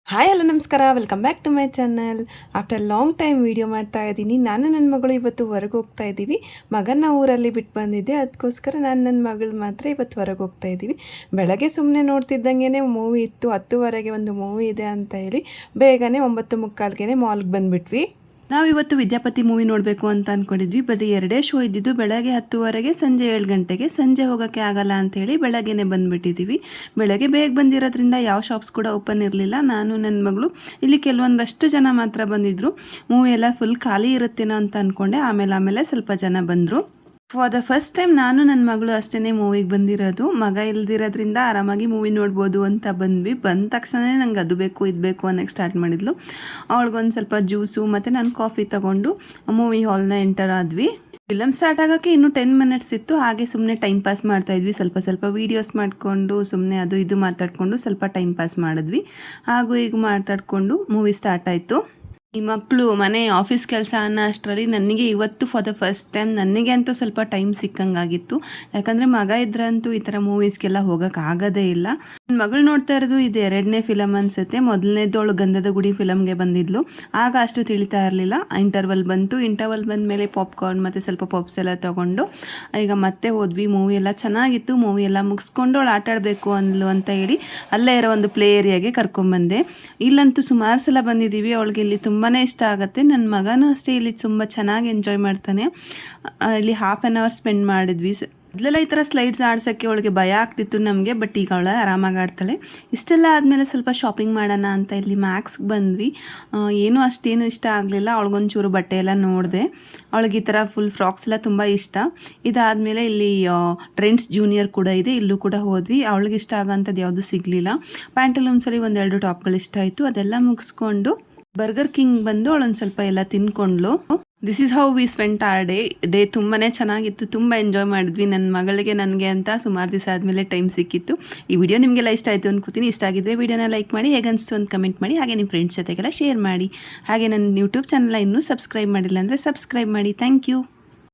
Hi hello ನಮಸ್ಕಾರ, welcome back to my channel. After long time video ಮಾಡ್ತಾ ಇದ್ದೀನಿ. ನಾನು ನನ್ನ ಮಗಳು ಇವತ್ತು ಹೊರಗೆ ಹೋಗ್ತಾ ಇದ್ದೀವಿ. ಮಗನ ಊರಲ್ಲಿ ಬಿಟ್ಟು ಬಂದಿದ್ದೆ, ಅದಕ್ಕೋಸ್ಕರ ನಾನು ನನ್ನ ಮಗಳು ಮಾತ್ರ ಇವತ್ತು ಹೊರಗೆ ಹೋಗ್ತಾ ಇದ್ದೀವಿ. ಬೆಳಗ್ಗೆ ಸುಮ್ಮನೆ ನೋಡ್ತಿದ್ದಂಗೆ ಮೂವಿ ಇತ್ತು, 10:30ಗೆ ಒಂದು ಮೂವಿ ಇದೆ ಅಂತ ಹೇಳಿ ಬೇಗನೆ 9:45ಗೆ ಮಾಲ್ಗೆ ಬಂದುಬಿಟ್ವಿ. ನಾವಿವತ್ತು ವಿದ್ಯಾಪತಿ ಮೂವಿ ನೋಡಬೇಕು ಅಂತ ಅಂದ್ಕೊಂಡಿದ್ವಿ. ಬರೀ 2 ಶೋ ಇದ್ದಿದ್ದು, ಬೆಳಗ್ಗೆ 10:30ಗೆ, ಸಂಜೆ 7 ಗಂಟೆಗೆ. ಸಂಜೆ ಹೋಗೋಕ್ಕೆ ಆಗಲ್ಲ ಅಂಥೇಳಿ ಬೆಳಗ್ಗೆನೇ ಬಂದುಬಿಟ್ಟಿದ್ದೀವಿ. ಬೆಳಗ್ಗೆ ಬೇಗ ಬಂದಿರೋದ್ರಿಂದ ಯಾವ ಶಾಪ್ಸ್ ಕೂಡ ಓಪನ್ ಇರಲಿಲ್ಲ. ನಾನು ನನ್ನ ಮಗಳು ಇಲ್ಲಿ ಕೆಲವೊಂದಷ್ಟು ಜನ ಮಾತ್ರ ಬಂದಿದ್ದರು. ಮೂವಿ ಎಲ್ಲ ಫುಲ್ ಖಾಲಿ ಇರುತ್ತೇನೋ ಅಂತ ಅಂದ್ಕೊಂಡೆ. ಆಮೇಲೆ ಸ್ವಲ್ಪ ಜನ ಬಂದರು. ಫಾರ್ ದ ಫಸ್ಟ್ ಟೈಮ್ ನಾನು ನನ್ನ ಮಗಳು ಅಷ್ಟೇ ಮೂವಿಗೆ ಬಂದಿರೋದು. ಮಗ ಇಲ್ದಿರೋದ್ರಿಂದ ಆರಾಮಾಗಿ ಮೂವಿ ನೋಡ್ಬೋದು ಅಂತ ಬಂದ್ವಿ. ಬಂದ ತಕ್ಷಣ ನಂಗೆ ಅದು ಬೇಕು ಇದು ಬೇಕು ಅನ್ನೋಕ್ಕೆ ಸ್ಟಾರ್ಟ್ ಮಾಡಿದ್ಲು. ಅವಳಿಗೊಂದು ಸ್ವಲ್ಪ ಜ್ಯೂಸು ಮತ್ತು ನಾನು ಕಾಫಿ ತೊಗೊಂಡು ಮೂವಿ ಹಾಲ್ನ ಎಂಟರ್ ಆದ್ವಿ. ಫಿಲಮ್ ಸ್ಟಾರ್ಟ್ ಆಗೋಕ್ಕೆ ಇನ್ನೂ 10 ಮಿನಿಟ್ಸ್ ಇತ್ತು. ಹಾಗೆ ಸುಮ್ಮನೆ ಟೈಮ್ ಪಾಸ್ ಮಾಡ್ತಾಯಿದ್ವಿ. ಸ್ವಲ್ಪ ವೀಡಿಯೋಸ್ ಮಾಡಿಕೊಂಡು ಸುಮ್ಮನೆ ಅದು ಇದು ಮಾತಾಡಿಕೊಂಡು ಸ್ವಲ್ಪ ಟೈಮ್ ಪಾಸ್ ಮಾಡಿದ್ವಿ. ಹಾಗೂ ಈಗ ಮಾತಾಡಿಕೊಂಡು ಮೂವಿ ಸ್ಟಾರ್ಟ್ ಆಯಿತು. ಈ ಮಕ್ಕಳು ಮನೆ ಆಫೀಸ್ ಕೆಲಸ ಅನ್ನೋ ಅಷ್ಟರಲ್ಲಿ ನನಗೆ ಇವತ್ತು ಫಾರ್ ದ ಫಸ್ಟ್ ಟೈಮ್ ನನಗೆ ಅಂತೂ ಸ್ವಲ್ಪ ಟೈಮ್ ಸಿಕ್ಕಂಗಾಗಿತ್ತು. ಯಾಕಂದರೆ ಮಗ ಇದ್ರಂತೂ ಈ ಥರ ಮೂವೀಸ್ಗೆಲ್ಲ ಹೋಗೋಕ್ಕಾಗೋದೇ ಇಲ್ಲ. ನನ್ನ ಮಗಳು ನೋಡ್ತಾ ಇರೋದು ಇದು 2ನೇ ಫಿಲಮ್ ಅನಿಸುತ್ತೆ. ಮೊದಲನೇದವಳು ಗಂಧದ ಗುಡಿ ಫಿಲಮ್ಗೆ ಬಂದಿದ್ಲು. ಆಗ ಅಷ್ಟು ತಿಳಿತಾ ಇರಲಿಲ್ಲ. ಇಂಟರ್ವಲ್ ಬಂದ ಮೇಲೆ ಪಾಪ್ಕಾರ್ನ್ ಮತ್ತು ಸ್ವಲ್ಪ ಪಾಪ್ಸ್ ಎಲ್ಲ ತೊಗೊಂಡು ಈಗ ಮತ್ತೆ ಹೋದ್ವಿ. ಮೂವಿ ಎಲ್ಲ ಚೆನ್ನಾಗಿತ್ತು. ಮೂವಿ ಎಲ್ಲ ಮುಗಿಸ್ಕೊಂಡು ಅವಳು ಆಟ ಆಡಬೇಕು ಅಂದ್ಲು ಅಂತ ಹೇಳಿ ಅಲ್ಲೇ ಇರೋ ಒಂದು ಪ್ಲೇ ಏರಿಯಾಗೆ ಕರ್ಕೊಂಬಂದೆ. ಇಲ್ಲಂತೂ ಸುಮಾರು ಸಲ ಬಂದಿದ್ದೀವಿ. ಅವಳಿಗೆ ಇಲ್ಲಿ ತುಂಬಾ ಇಷ್ಟ ಆಗುತ್ತೆ. ನನ್ನ ಮಗನೂ ಅಷ್ಟೇ ಇಲ್ಲಿ ತುಂಬ ಚೆನ್ನಾಗಿ ಎಂಜಾಯ್ ಮಾಡ್ತಾನೆ. ಇಲ್ಲಿ ಹಾಫ್ ಆನ್ ಅವರ್ ಸ್ಪೆಂಡ್ ಮಾಡಿದ್ವಿ. ಮೊದಲೆಲ್ಲ ಈ ಥರ ಸ್ಲೈಡ್ಸ್ ಆಡ್ಸೋಕ್ಕೆ ಅವಳಿಗೆ ಭಯ ಆಗ್ತಿತ್ತು ನಮಗೆ, ಬಟ್ ಈಗ ಅವಳ ಆರಾಮಾಗಿ ಆಡ್ತಾಳೆ. ಇಷ್ಟೆಲ್ಲ ಆದಮೇಲೆ ಸ್ವಲ್ಪ ಶಾಪಿಂಗ್ ಮಾಡೋಣ ಅಂತ ಇಲ್ಲಿ ಮ್ಯಾಕ್ಸ್ಗೆ ಬಂದ್ವಿ. ಏನೂ ಅಷ್ಟೇನು ಇಷ್ಟ ಆಗಲಿಲ್ಲ. ಅವಳಿಗೊಂಚೂರು ಬಟ್ಟೆ ಎಲ್ಲ ನೋಡಿದೆ. ಅವಳಿಗೆ ಈ ಥರ ಫುಲ್ ಫ್ರಾಕ್ಸ್ ಎಲ್ಲ ತುಂಬ ಇಷ್ಟ. ಇದಾದಮೇಲೆ ಇಲ್ಲಿ ಟ್ರೆಂಡ್ಸ್ ಜೂನಿಯರ್ ಕೂಡ ಇದೆ, ಇಲ್ಲೂ ಕೂಡ ಹೋದ್ವಿ. ಅವಳಿಗೆ ಇಷ್ಟ ಆಗೋಂಥದ್ದು ಯಾವುದೂ ಸಿಗಲಿಲ್ಲ. ಪ್ಯಾಂಟಲೂನ್ಸಲ್ಲಿ 1-2 ಟಾಪ್ಗಳು ಇಷ್ಟ ಆಯಿತು. ಅದೆಲ್ಲ ಮುಗಿಸ್ಕೊಂಡು ಬರ್ಗರ್ ಕಿಂಗ್ ಬಂದು ಅವಳೊಂದು ಸ್ವಲ್ಪ ಎಲ್ಲ ತಿನ್ಕೊಂಡ್ಲು. This is how we spent our day ತುಂಬಾ ಚೆನ್ನಾಗಿತ್ತು. ತುಂಬ ಎಂಜಾಯ್ ಮಾಡಿದ್ವಿ. ನನ್ನ ಮಗಳಿಗೆ ನನಗೆ ಅಂತ ಸುಮಾರು ದಿವಸ ಆದಮೇಲೆ ಟೈಮ್ ಸಿಕ್ಕಿತ್ತು. ಈ ವಿಡಿಯೋ ನಿಮಗೆಲ್ಲ ಇಷ್ಟ ಆಯಿತು ಅನ್ಕೋತೀನಿ. ಇಷ್ಟ ಆಗಿದ್ದರೆ ವಿಡಿಯೋನ ಲೈಕ್ ಮಾಡಿ, ಹೇಗನ್ನಿಸ್ತು ಅಂತ ಕಮೆಂಟ್ ಮಾಡಿ. ಹಾಗೆ ನಿಮ್ಮ ಫ್ರೆಂಡ್ಸ್ ಜೊತೆಗೆಲ್ಲ ಶೇರ್ ಮಾಡಿ. ಹಾಗೆ ನನ್ನ ಯೂಟ್ಯೂಬ್ ಚಾನಲ್ ಇನ್ನೂ ಸಬ್ಸ್ಕ್ರೈಬ್ ಮಾಡಿಲ್ಲ ಅಂದರೆ ಸಬ್ಸ್ಕ್ರೈಬ್ ಮಾಡಿ. Thank you.